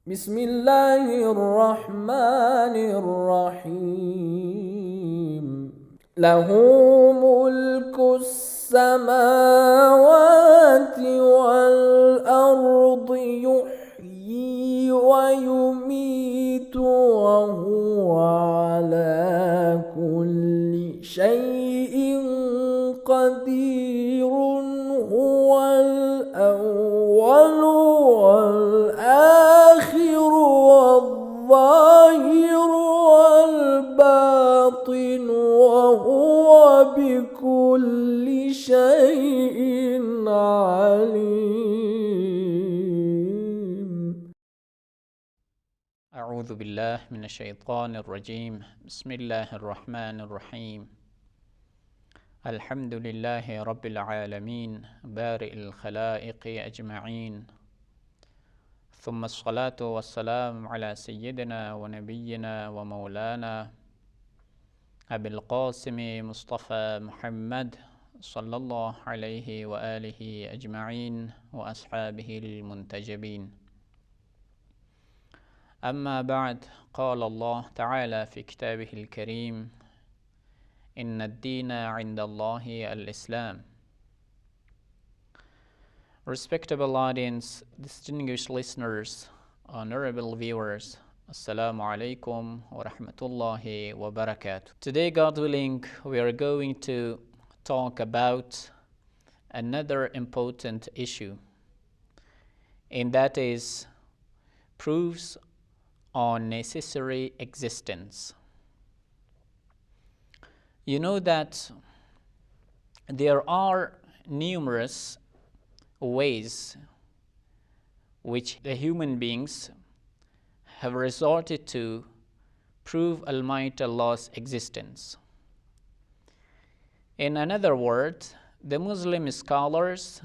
بسم الله الرحمن الرحيم له ملك السماوات والأرض يحيي ويميت وهو على كل شيء قدير هو الأول والآخر والظاهر والباطن وهو بكل شيء عليم. أعوذ بالله من الشيطان الرجيم. بسم الله الرحمن الرحيم. الحمد لله رب العالمين بارئ الخلائق أجمعين، ثم الصلاة والسلام على سيدنا ونبينا ومولانا أبي القاسم مصطفى محمد صلى الله عليه وآله أجمعين وأصحابه المنتجبين. أما بعد، قال الله تعالى في كتابه الكريم: إن الدين عند الله الإسلام. Respectable audience, distinguished listeners, honorable viewers, Assalamu alaikum wa rahmatullahi wa barakatuh. Today, God willing, we are going to talk about another important issue, and that is proofs on necessary existence. You know that there are numerous ways which the human beings have resorted to prove Almighty Allah's existence. In another word, the Muslim scholars,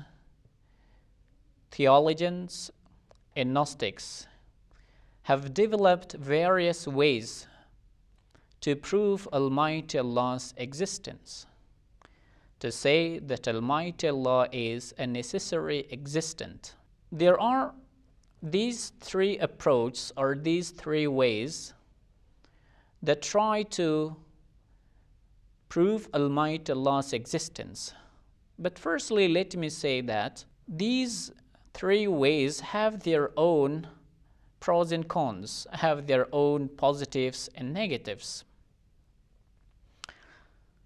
theologians, and Gnostics have developed various ways to prove Almighty Allah's existence, to say that Almighty Allah is a necessary existent. There are these three approaches or these three ways that try to prove Almighty Allah's existence. But firstly, let me say that these three ways have their own pros and cons, have their own positives and negatives.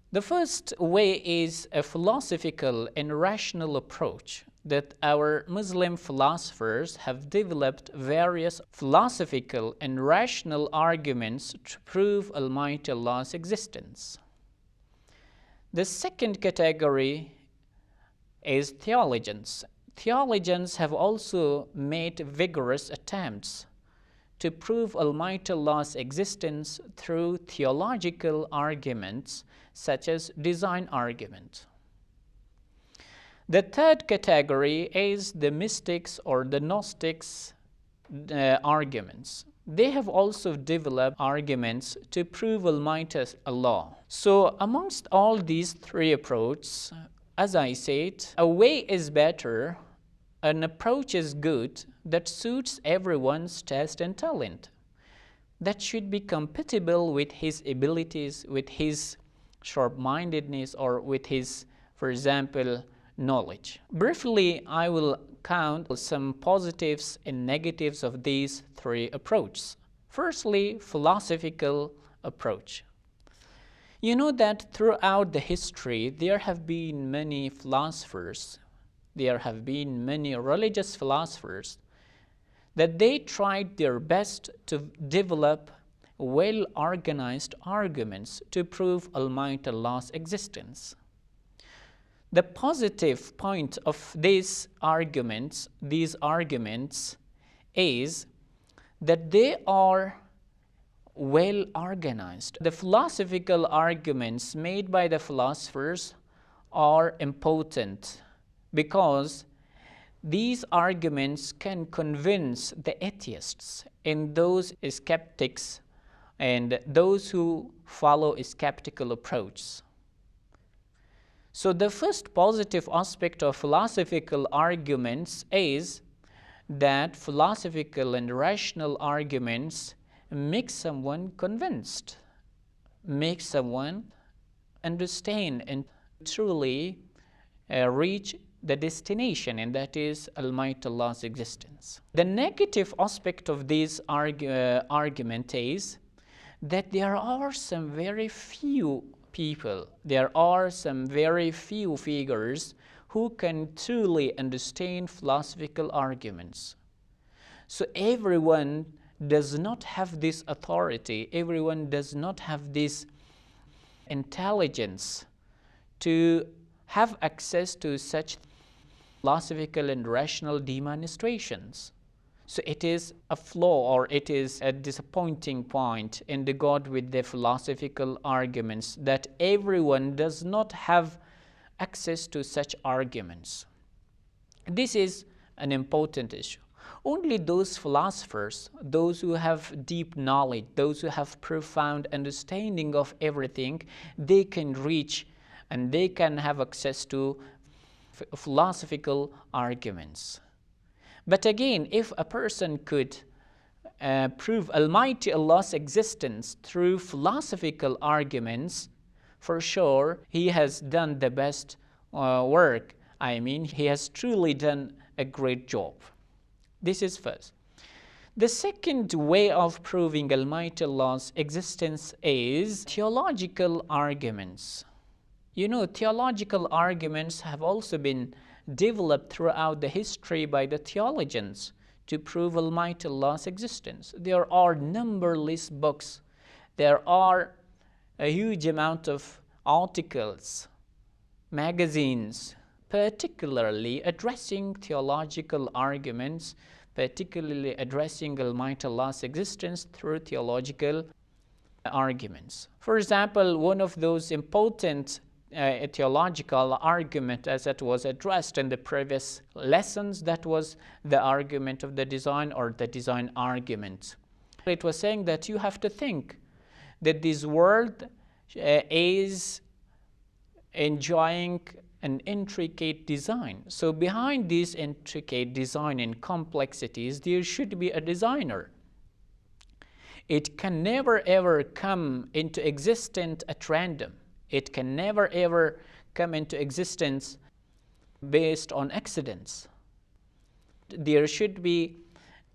The first way is a philosophical and rational approach that our Muslim philosophers have developed various philosophical and rational arguments to prove Almighty Allah's existence. The second category is theologians. Theologians have also made vigorous attempts to prove Almighty Allah's existence through theological arguments such as design argument. The third category is the mystics or the Gnostics arguments. They have also developed arguments to prove Almighty Allah. So amongst all these three approaches, as I said, a way is better, an approach is good that suits everyone's taste and talent, that should be compatible with his abilities, with his sharp-mindedness, or with his, for example, knowledge. Briefly, I will count some positives and negatives of these three approaches. Firstly, philosophical approach. You know that throughout the history, there have been many philosophers, there have been many religious philosophers, that they tried their best to develop well-organized arguments to prove Almighty Allah's existence. The positive point of these arguments is that they are well organized. The philosophical arguments made by the philosophers are important because these arguments can convince the atheists and those skeptics and those who follow a skeptical approach. So the first positive aspect of philosophical arguments is that philosophical and rational arguments make someone convinced, make someone understand and truly reach the destination, and that is Almighty Allah's existence. The negative aspect of this argument is that there are some very few people, there are some very few figures who can truly understand philosophical arguments. So everyone does not have this authority, everyone does not have this intelligence to have access to such philosophical and rational demonstrations. So it is a flaw, or it is a disappointing point in the God with the philosophical arguments, that everyone does not have access to such arguments. This is an important issue. Only those philosophers, those who have deep knowledge, those who have profound understanding of everything, they can reach and they can have access to philosophical arguments. But again, if a person could prove Almighty Allah's existence through philosophical arguments, for sure he has done the best work. I mean, he has truly done a great job. This is first. The second way of proving Almighty Allah's existence is theological arguments. You know, theological arguments have also been developed throughout the history by the theologians to prove Almighty Allah's existence. There are numberless books. There are a huge amount of articles, magazines, particularly addressing theological arguments, particularly addressing Almighty Allah's existence through theological arguments. For example, one of those important theological argument, as it was addressed in the previous lessons, that was the argument of the design, or the design argument. It was saying that you have to think that this world is enjoying an intricate design. So behind this intricate design and complexities, there should be a designer. It can never ever come into existence at random. It can never ever come into existence based on accidents. There should be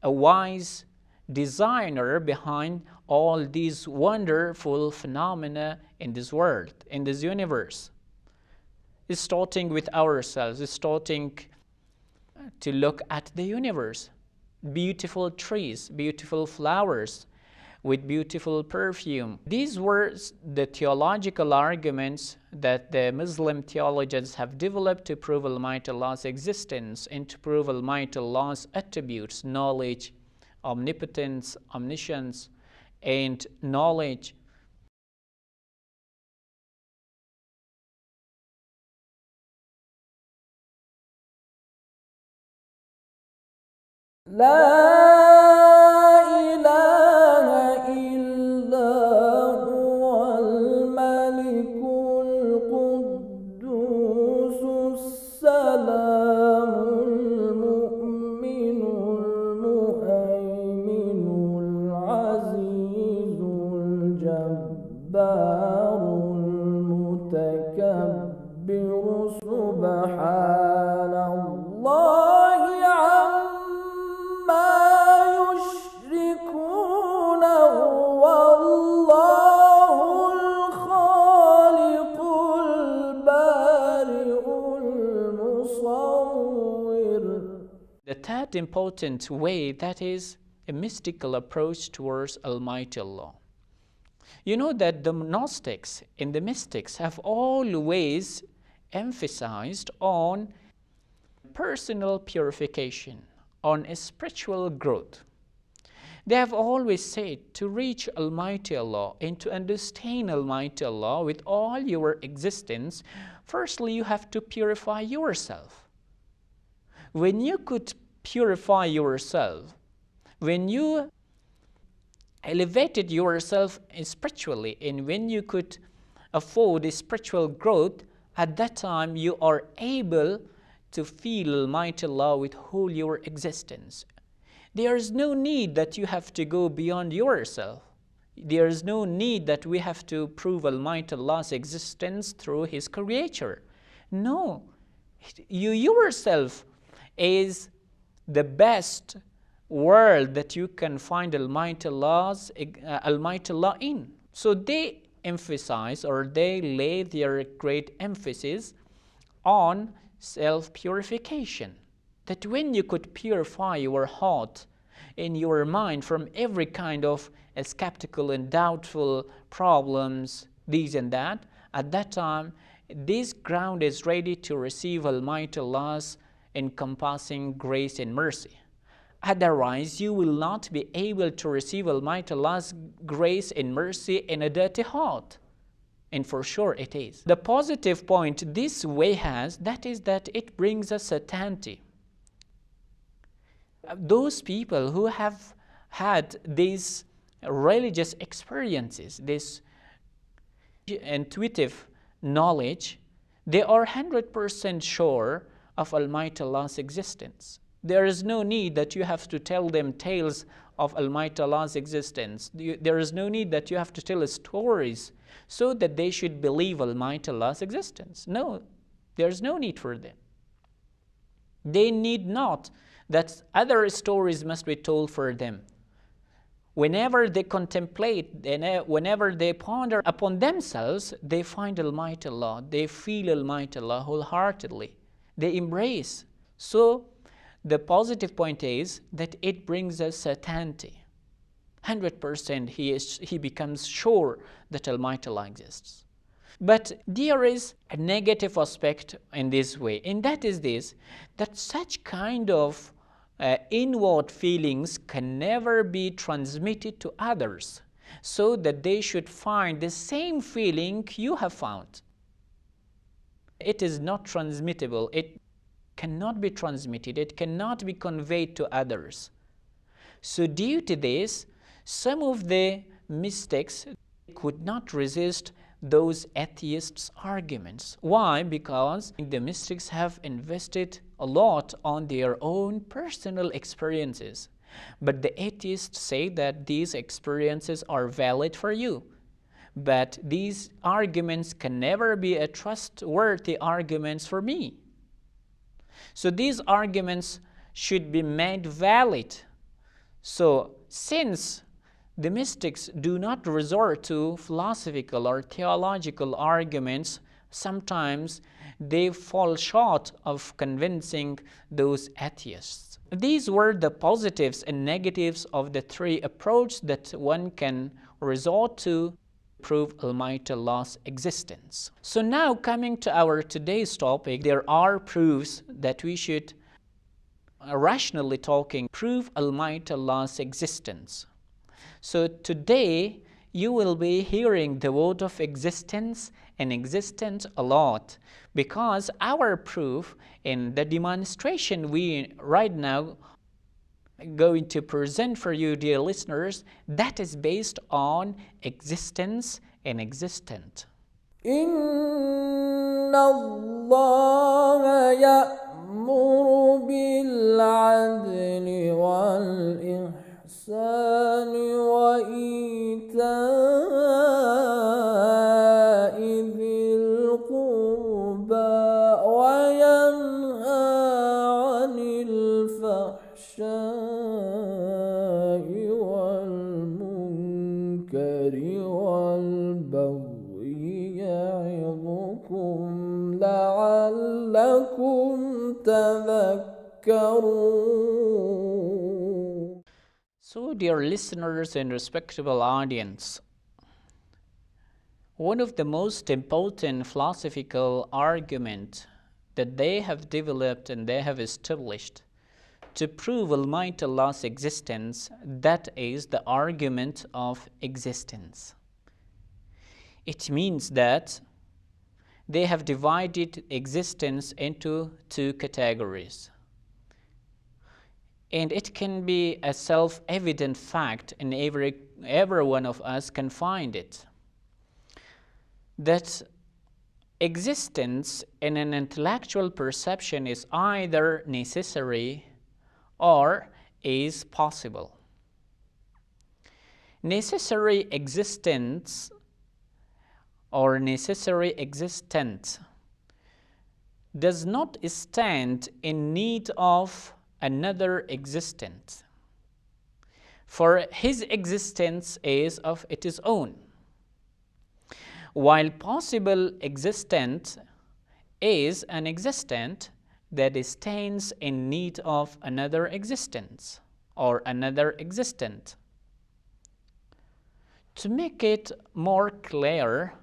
a wise designer behind all these wonderful phenomena in this world, in this universe. It's starting with ourselves, it's starting to look at the universe. Beautiful trees, beautiful flowers, with beautiful perfume. These were the theological arguments that the Muslim theologians have developed to prove Almighty Allah's existence and to prove Almighty Allah's attributes, knowledge, omnipotence, omniscience, and knowledge. The third important way, that is a mystical approach towards Almighty Allah. You know that the Gnostics and the mystics have always emphasized on personal purification, on spiritual growth. They have always said to reach Almighty Allah and to understand Almighty Allah with all your existence, firstly you have to purify yourself. When you could purify yourself, when you elevated yourself spiritually, and when you could afford spiritual growth, at that time you are able to feel Almighty Allah with whole your existence. There is no need that you have to go beyond yourself. There is no need that we have to prove Almighty Allah's existence through His creator. No, you yourself is the best world that you can find Almighty Allah in. So they emphasize, or they lay their great emphasis on self-purification. That when you could purify your heart and your mind from every kind of skeptical and doubtful problems, these and that, at that time, this ground is ready to receive Almighty Allah's encompassing grace and mercy. Otherwise, you will not be able to receive Almighty Allah's grace and mercy in a dirty heart. And for sure it is. The positive point this way has, that is that it brings us certainty. Those people who have had these religious experiences, this intuitive knowledge, they are 100% sure of Almighty Allah's existence. There is no need that you have to tell them tales of Almighty Allah's existence. There is no need that you have to tell stories so that they should believe Almighty Allah's existence. No, there is no need for them. They need not that other stories must be told for them. Whenever they contemplate, whenever they ponder upon themselves, they find Almighty Allah. They feel Almighty Allah wholeheartedly. They embrace. So the positive point is that it brings us certainty. 100% he becomes sure that Almighty Allah exists. But there is a negative aspect in this way, and that is this, that such kind of inward feelings can never be transmitted to others, so that they should find the same feeling you have found. It is not transmittable. It cannot be transmitted. It cannot be conveyed to others. So due to this, some of the mystics could not resist those atheists' arguments. Why? Because the mystics have invested a lot on their own personal experiences. But the atheists say that these experiences are valid for you. But these arguments can never be a trustworthy arguments for me. So these arguments should be made valid. So since the mystics do not resort to philosophical or theological arguments, sometimes they fall short of convincing those atheists. These were the positives and negatives of the three approaches that one can resort to prove Almighty Allah's existence. So now coming to our today's topic, there are proofs that we should, rationally talking, prove Almighty Allah's existence. So today you will be hearing the word of existence and existence a lot, because our proof in the demonstration we right now going to present for you, dear listeners, that is based on existence and existent. إن الله يأمر بالعدل والإحسان وإيتاء ذي القربى وينهى عن الفحشاء والمنكر والبغي يعظكم لعلكم تذكرون. So, dear listeners and respectable audience, one of the most important philosophical arguments that they have developed and they have established to prove Almighty Allah's existence, that is the argument of existence. It means that they have divided existence into two categories. And it can be a self-evident fact, and every one of us can find it, that existence in an intellectual perception is either necessary or is possible. Necessary existence or necessary existent does not stand in need of another existent, for his existence is of its own, while possible existent is an existent that stands in need of another existence or another existent. To make it more clear,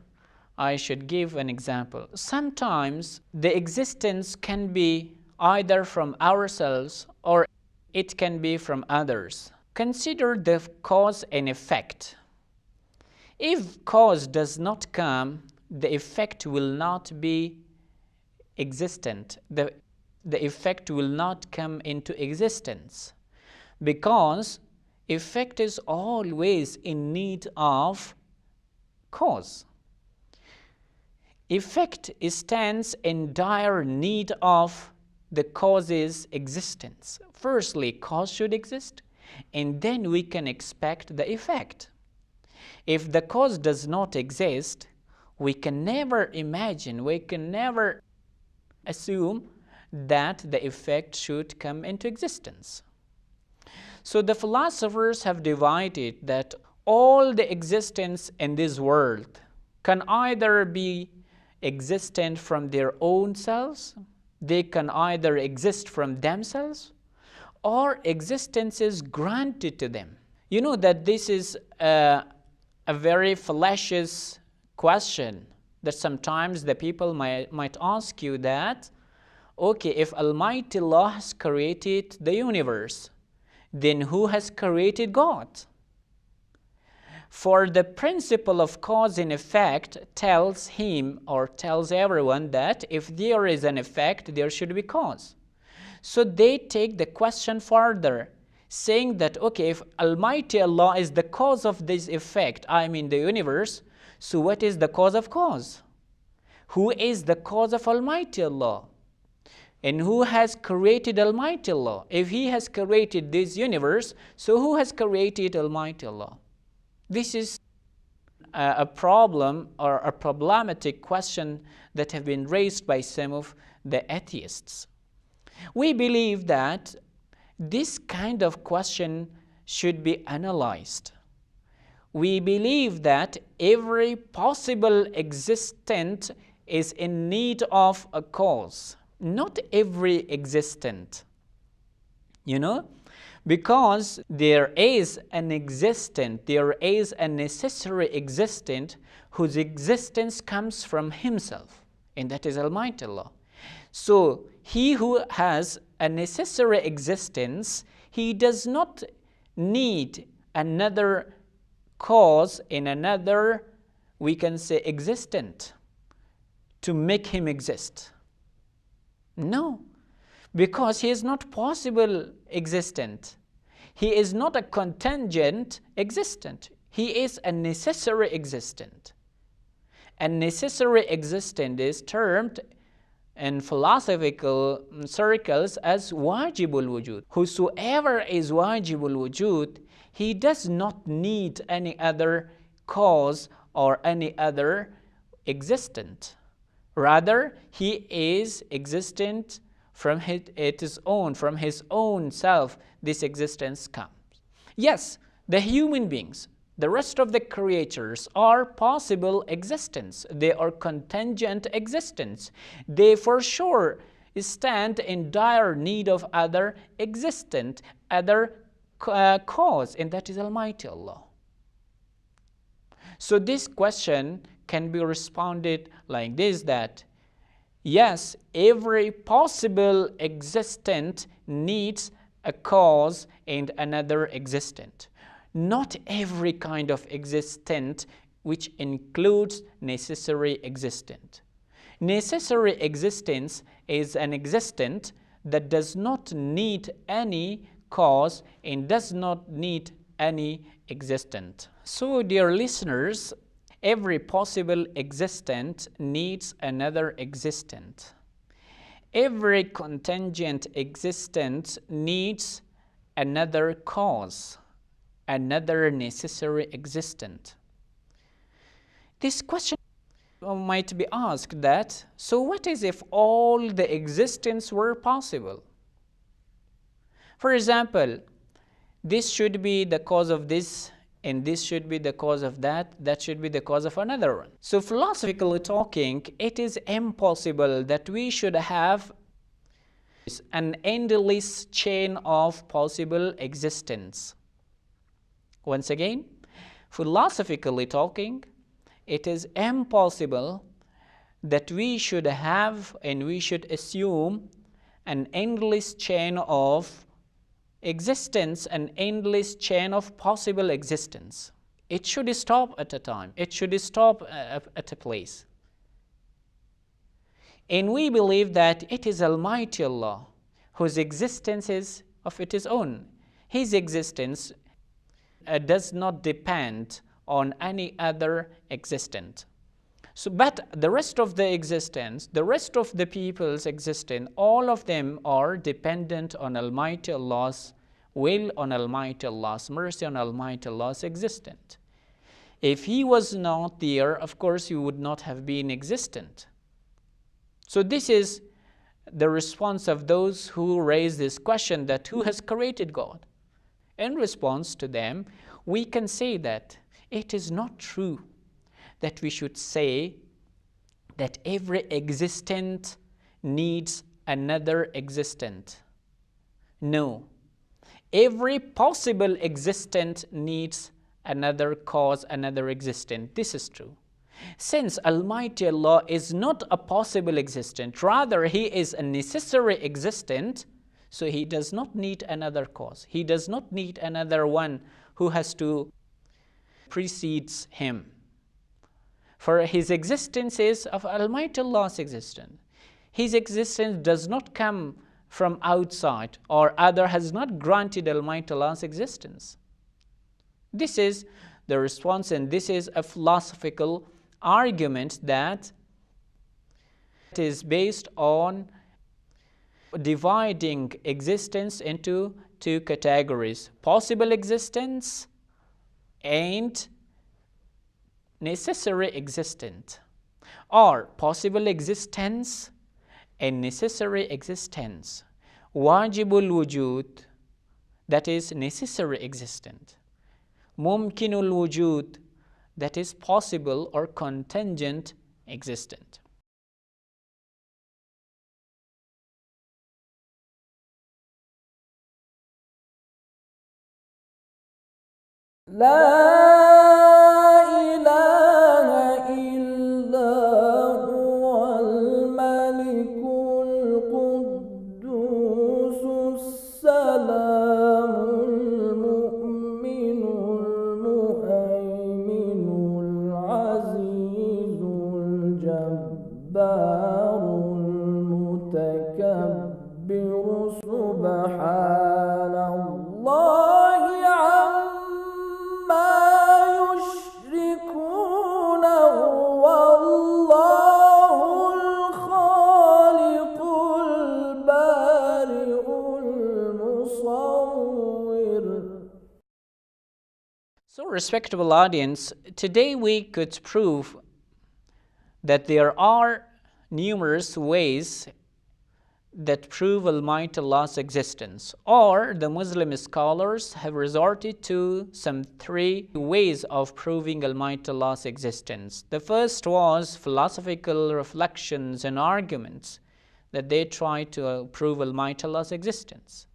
I should give an example. Sometimes the existence can be either from ourselves or it can be from others. Consider the cause and effect. If cause does not come, the effect will not be existent. The effect will not come into existence, because effect is always in need of cause. Effect stands in dire need of the cause's existence. Firstly, cause should exist, and then we can expect the effect. If the cause does not exist, we can never imagine, we can never assume that the effect should come into existence. So the philosophers have divided that all the existence in this world can either be existent from their own selves, they can either exist from themselves, or existence is granted to them. You know that this is a very fallacious question that sometimes the people might ask you that, okay, if Almighty Allah has created the universe, then who has created God? For the principle of cause and effect tells him or tells everyone that if there is an effect, there should be cause. So they take the question further, saying that, okay, if Almighty Allah is the cause of this effect, I mean the universe, so what is the cause of cause? Who is the cause of Almighty Allah? And who has created Almighty Allah? If He has created this universe, so who has created Almighty Allah? This is a problem or a problematic question that have been raised by some of the atheists. We believe that this kind of question should be analyzed. We believe that every possible existent is in need of a cause. Not every existent, because there is an existent, there is a necessary existent whose existence comes from himself, and that is Almighty Allah. So he who has a necessary existence, he does not need another cause in another, we can say, existent to make him exist. No, because he is not possible existent. He is not a contingent existent. He is a necessary existent. A necessary existent is termed in philosophical circles as wajibul wujud. Whosoever is wajibul wujud, he does not need any other cause or any other existent. Rather, he is existent from his own self, this existence comes. Yes, the human beings, the rest of the creatures are possible existence. They are contingent existence. They for sure stand in dire need of other existent, other cause, and that is Almighty Allah. So this question can be responded like this, that yes, every possible existent needs a cause and another existent. Not every kind of existent, which includes necessary existent. Necessary existence is an existent that does not need any cause and does not need any existent. So, dear listeners, Every possible existent needs another existent. Every contingent existence needs another cause, another necessary existent. This question might be asked that, so what is if all the existence were possible? For example, this should be the cause of this, and this should be the cause of that, that should be the cause of another one. So philosophically talking, it is impossible that we should have an endless chain of possible existence. Once again, philosophically talking, it is impossible that we should have and we should assume an endless chain of existence, an endless chain of possible existence. It should stop at a time. It should stop at a place. And we believe that it is Almighty Allah whose existence is of its own. His existence does not depend on any other existent. So, but the rest of the existence, the rest of the people's existence, all of them are dependent on Almighty Allah's will, on Almighty Allah's mercy, on Almighty Allah's existence. If He was not there, of course, He would not have been existent. So this is the response of those who raise this question that who has created God? In response to them, we can say that it is not true that we should say that every existent needs another existent. No. Every possible existent needs another cause, another existent. This is true. Since Almighty Allah is not a possible existent, rather He is a necessary existent, so He does not need another cause. He does not need another one who has to precedes Him. For His existence is of Almighty Allah's existence. His existence does not come from outside, or other has not granted Almighty Allah's existence. This is the response, and this is a philosophical argument that is based on dividing existence into two categories: possible existence and necessary existent, or possible existence and necessary existence. Wajibul wujud, that is necessary existent. Mumkinul wujud, that is possible or contingent existent. لا إله إلا هو الملك القدوس السلام المؤمن المهيمن العزيز الجبار المتكبر سبحان الله عما يشركون والله الخالق البارئ المصور. So, respectable audience, today we could prove that there are numerous ways that prove Almighty Allah's existence, or the Muslim scholars have resorted to some three ways of proving Almighty Allah's existence. The first was philosophical reflections and arguments that they try to prove Almighty Allah's existence.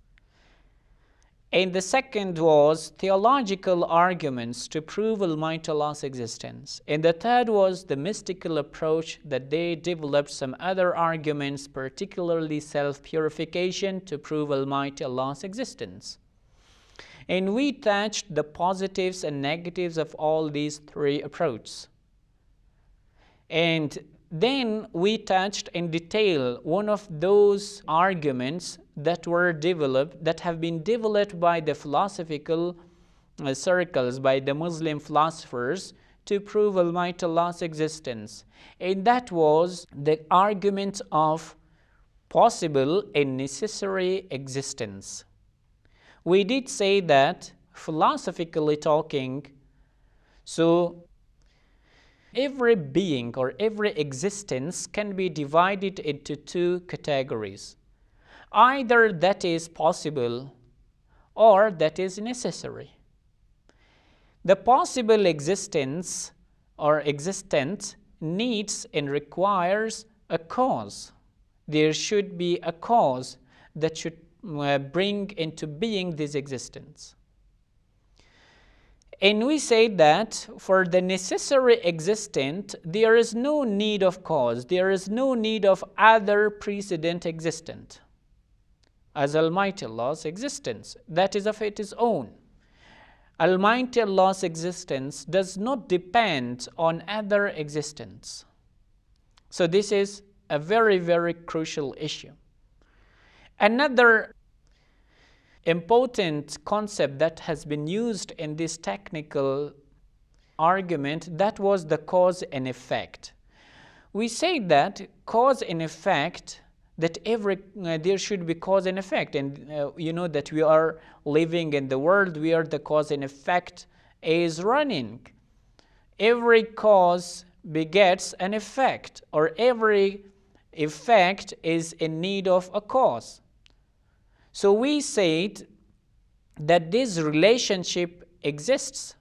And the second was theological arguments to prove Almighty Allah's existence. And the third was the mystical approach that they developed some other arguments, particularly self-purification, to prove Almighty Allah's existence. And we touched the positives and negatives of all these three approaches. And then we touched in detail one of those arguments that were developed, that have been developed by the philosophical circles, by the Muslim philosophers, to prove Almighty Allah's existence. And that was the argument of possible and necessary existence. We did say that, philosophically talking, so every being or every existence can be divided into two categories. Either that is possible or that is necessary. The possible existence or existent needs and requires a cause. There should be a cause that should bring into being this existence. And we say that for the necessary existent, there is no need of cause, there is no need of other precedent existent, as Almighty Allah's existence, that is of its own. Almighty Allah's existence does not depend on other existence. So this is a very, very crucial issue. Another important concept that has been used in this technical argument, that was the cause and effect. We say that cause and effect, that there should be cause and effect, and you know that we are living in the world where the cause and effect is running. Every cause begets an effect, or every effect is in need of a cause. So we said that this relationship exists.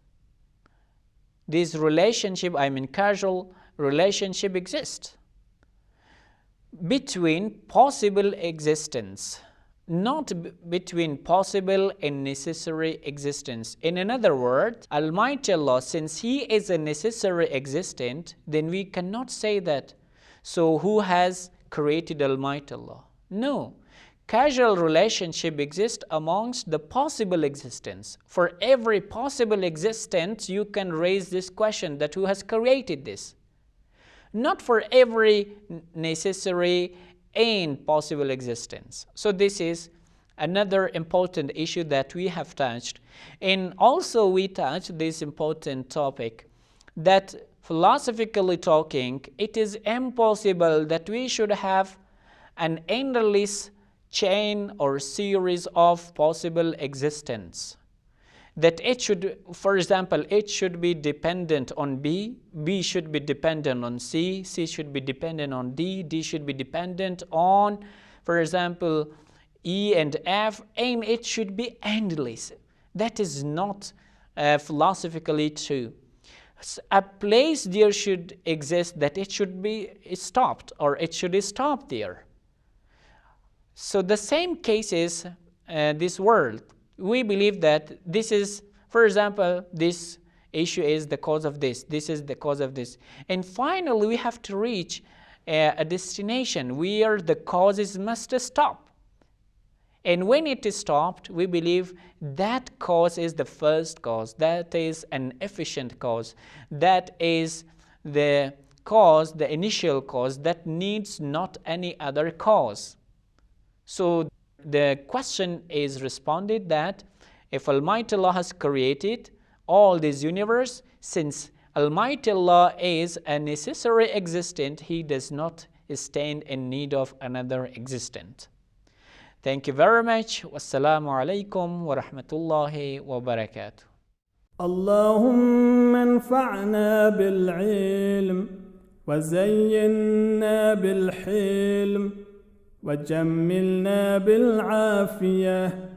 This relationship, causal relationship exists between possible existence, not between possible and necessary existence. In another word, Almighty Allah, since He is a necessary existent, then we cannot say that, so who has created Almighty Allah? No. Causal relationship exists amongst the possible existence. For every possible existence, you can raise this question that who has created this? Not for every necessary and possible existence. So this is another important issue that we have touched. And also we touched this important topic that philosophically talking, it is impossible that we should have an endless chain or series of possible existence. That it should, for example, it should be dependent on B, B should be dependent on C, C should be dependent on D, D should be dependent on, for example, E and F, and it should be endless. That is not philosophically true. A place there should exist that it should be stopped, or it should stop there. So the same case is this world. We believe that this is, for example, this issue is the cause of this, this is the cause of this. And finally, we have to reach a destination where the causes must stop. And when it is stopped, we believe that cause is the first cause, that is an efficient cause, that is the cause, the initial cause that needs not any other cause. So the question is responded that if Almighty Allah has created all this universe, since Almighty Allah is a necessary existent, He does not stand in need of another existent. Thank you very much. Wassalamu alaikum wa rahmatullahi wa barakatuh. اللهم انفعنا بالعلم وزينا بالحلم وجملنا بالعافية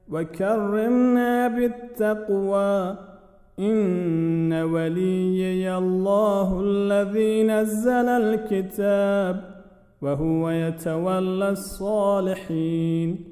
وكرمنا بالتقوى إن وليي الله الذي نزل الكتاب وهو يتولى الصالحين